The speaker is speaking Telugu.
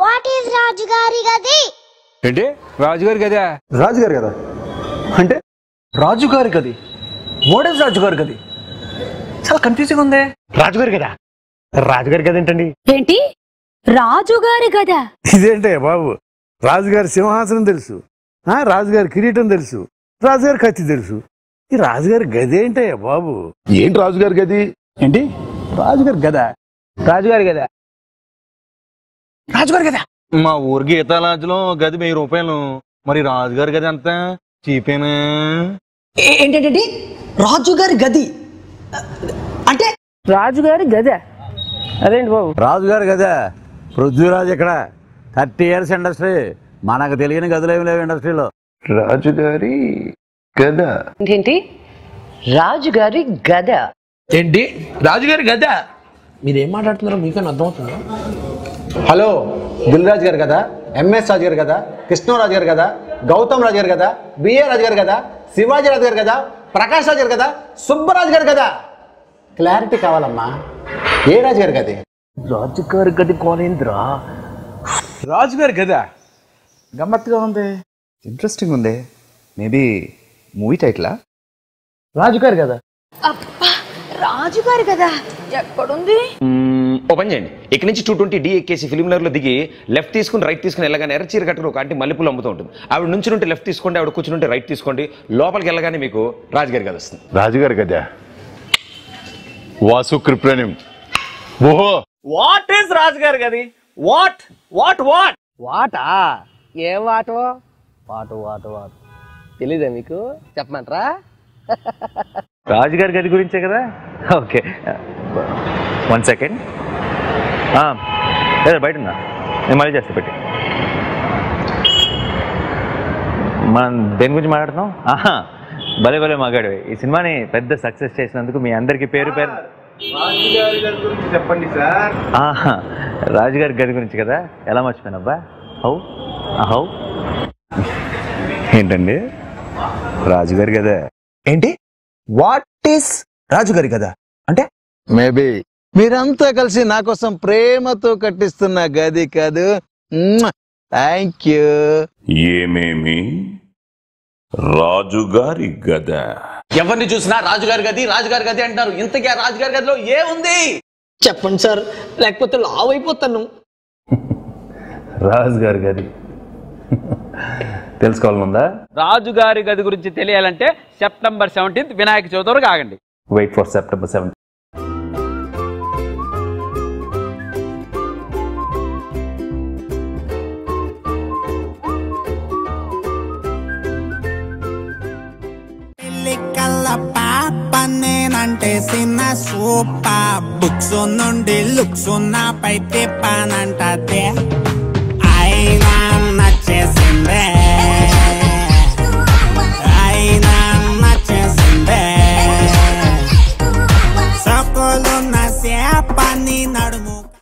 వాట్ ఈస్ రాజుగారి గది? ఏంటి రాజుగారి గదా? రాజుగారి కదా అంటే రాజుగారి గది. వాట్ ఈస్ రాజుగారి గది? చాలా కన్ఫ్యూజింగ్ ఉంది. రాజుగారి కదా, రాజుగారి గది ఏంటండి? ఏంటి రాజుగారి గదా? ఇదేంటే బాబు, రాజుగారి సింహాసనం తెలుసు, రాజుగారి కిరీటం తెలుసు, రాజుగారి కత్తి తెలుసు, ఈ రాజుగారి గది ఏంటే బాబు? ఏంటి రాజుగారి గది? ఏంటి రాజుగారి గదా? రాజుగారి గదా? రాజుగారి గదా? మా ఊరి గీతా లాడ్జ్లో గది 1000 రూపాయలు. మరి రాజుగారి గది ఎంత చీపేనా? ఏంటంటే రాజుగారి గది అంటే రాజుగారి గదా? అదేంటి బాబు రాజుగారి గదా? పృథ్వీరాజ్ ఇక్కడ 30 years ఇండస్ట్రీ, మనకు తెలియని గదులు ఏమి లేవు ఇండస్ట్రీలో. రాజుగారి గద. ఏంటి రాజుగారి గద? ఏంటి రాజుగారి గదా? మీరేం మాట్లాడుతున్నారో మీకన్నా అర్థమవుతుందా? హలో, దిల్ రాజు గారు కదా, ఎంఎస్ రాజు గారు కదా, కృష్ణరాజు గారు కదా, గౌతమ్ రాజు గారు కదా, బిఏ రాజు గారు కదా, శివాజీ రాజు గారు కదా, ప్రకాష్ రాజు గారు కదా, సుబ్బరాజు గారు కదా. క్లారిటీ కావాలమ్మా. ఏ రాజు గారు గది? రాజుగారి గది కోనేంద్రా. రాజుగారి గదా? గమ్మత్తుగా ఉంది, ఇంట్రెస్టింగ్ ఉంది. మేబీ మూవీ టైటిలా? రాజుగారి గదా? అబ్బా రాజుగారి గదా ఎక్కడుంది? ఓ పని చేయండి, ఇక్కడి నుంచి 220D ఎక్కేసి ఫిలింనగర్లో దిగి లెఫ్ట్ తీసుకుని రైట్ తీసుకుని వెళ్ళగానే ఎర్రచీర కట్టుకుని ఒక ఆంటీ మల్లెపూలు అమ్ముతూ ఉంటుంది. ఆవిడ నుంచి నుండి లెఫ్ట్ తీసుకోండి, ఆవిడ కూర్చుంటే రైట్ తీసుకోండి, లోపలికి వెళ్ళగానే మీకు రాజుగారి గది వస్తుంది. రాజుగారి గదా? వాసు కృప్రణం. ఓహో, వాట్ ఈస్ రాజుగారి గది? వాట్ వాట్ వాట్ వాటా? ఏం వాటో? వాటు వాటు వాటు తెలీదా మీకు? చెప్పమంటారా? రాజుగారి గది గురించే కదా? Okay, 1 second. లేదా బయట ఉందా? నేను మళ్ళీ చేస్తా పెట్టి. మనం దేని గురించి మాట్లాడుతున్నాం? భలే భలే మాట్లాడు. ఈ సినిమాని పెద్ద సక్సెస్ చేసినందుకు మీ అందరికి పేరు పేరు రాజుగారి గది గురించి చెప్పండి సార్. రాజుగారి గది గురించి కదా? ఎలా మర్చిపోయానబ్బా? హౌ ఏంటండి రాజుగారి గదా? ఏంటి వాట్ ఈస్ రాజుగారి గదా అంటే? మేబీ మీరంతా కలిసి నా కోసం ప్రేమతో కట్టిస్తున్న గది కాదు. Thank you. ఏమేమి రాజుగారి గద? ఎవరిని చూసినా రాజుగారి గది రాజుగారి గది అంటున్నారు. ఇంతకీ రాజుగారి గదిలో ఏముంది చెప్పండి సార్, లేకపోతే లావ్ అయిపోతాను. రాజుగారి గది తెలుసుకోవాలనుందా? రాజుగారి గది గురించి తెలియాలంటే September 17th వినాయక చవితి వరకు ఆగండి. Wait for September 17th. నేనంటే చిన్న సూపర్ బుక్స్ నుండి లుక్స్ నాపై తిప్పానంటే